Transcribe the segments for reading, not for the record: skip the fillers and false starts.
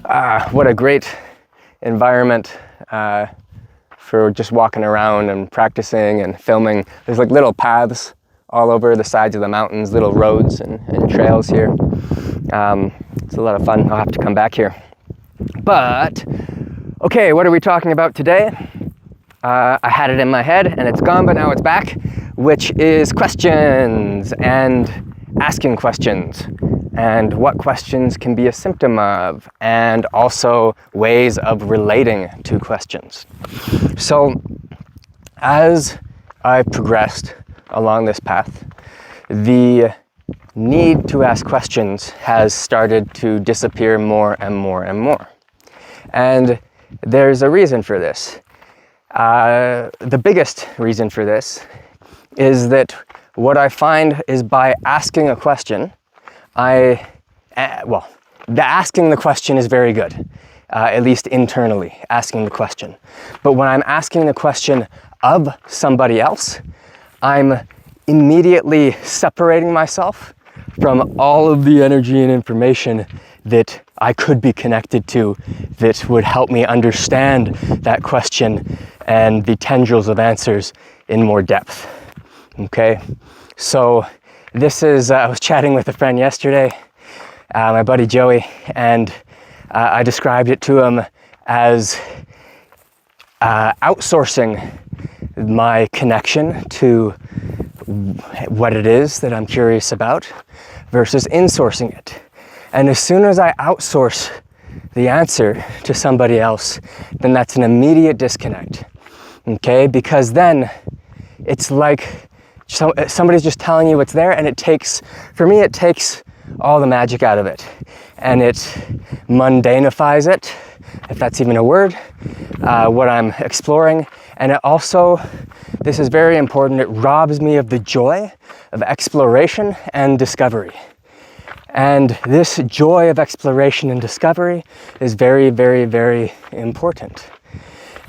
What a great environment for just walking around and practicing and filming. There's like little paths all over the sides of the mountains, little roads and trails here. It's a lot of fun. I'll have to come back here. But, okay, what are we talking about today? I had it in my head and it's gone, but now it's back, which is questions and asking questions, and what questions can be a symptom of, and also ways of relating to questions. So as I've progressed along this path, the need to ask questions has started to disappear more and more and more. And there's a reason for this. The biggest reason for this is that what I find is by asking a question, asking the question is very good, at least internally, asking the question. But when I'm asking the question of somebody else, I'm immediately separating myself from all of the energy and information that I could be connected to that would help me understand that question and the tendrils of answers in more depth. Okay, so this is, I was chatting with a friend yesterday, my buddy Joey, and I described it to him as outsourcing my connection to what it is that I'm curious about versus insourcing it. And as soon as I outsource the answer to somebody else, then that's an immediate disconnect. Okay, because then it's like somebody's just telling you what's there, and it takes all the magic out of it, and it mundanifies it, if that's even a word, what I'm exploring. And it also, this is very important, it robs me of the joy of exploration and discovery. And this joy of exploration and discovery is very, very, very important.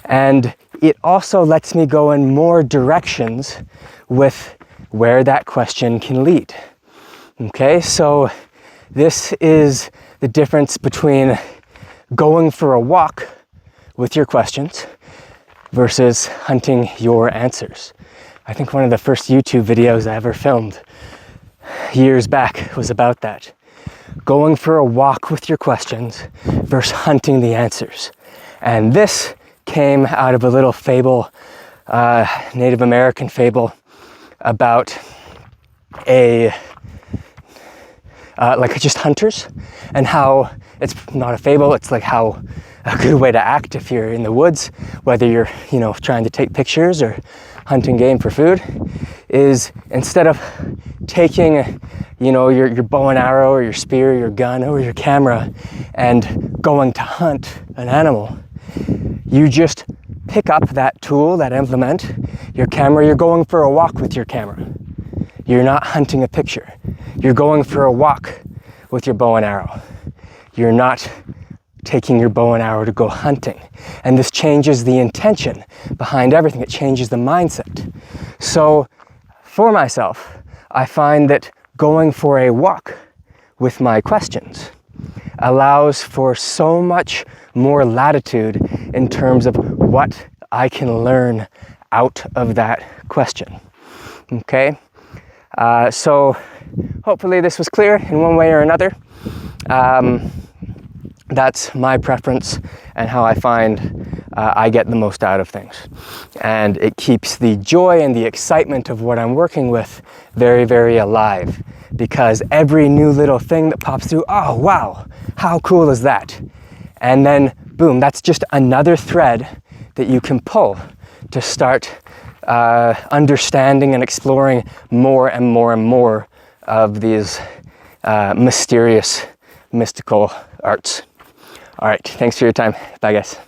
And it also lets me go in more directions with where that question can lead. Okay, so this is the difference between going for a walk with your questions versus hunting your answers. I think one of the first YouTube videos I ever filmed years back was about that. Going for a walk with your questions versus hunting the answers. And this came out of a little fable, Native American fable, about like just hunters, and how it's not a fable, it's like how a good way to act if you're in the woods, whether you're, trying to take pictures or hunting game for food, is instead of taking, your bow and arrow or your spear, or your gun or your camera and going to hunt an animal, you just pick up that tool, that implement, your camera, you're going for a walk with your camera. You're not hunting a picture. You're going for a walk with your bow and arrow. You're not taking your bow and arrow to go hunting. And this changes the intention behind everything. It changes the mindset. So for myself, I find that going for a walk with my questions allows for so much more latitude in terms of what I can learn out of that question. Okay, so hopefully this was clear in one way or another. That's my preference and how I find I get the most out of things. And it keeps the joy and the excitement of what I'm working with very, very alive, because every new little thing that pops through, oh wow, how cool is that? And then boom, that's just another thread that you can pull to start understanding and exploring more and more and more of these mysterious, mystical arts. All right, thanks for your time. Bye guys.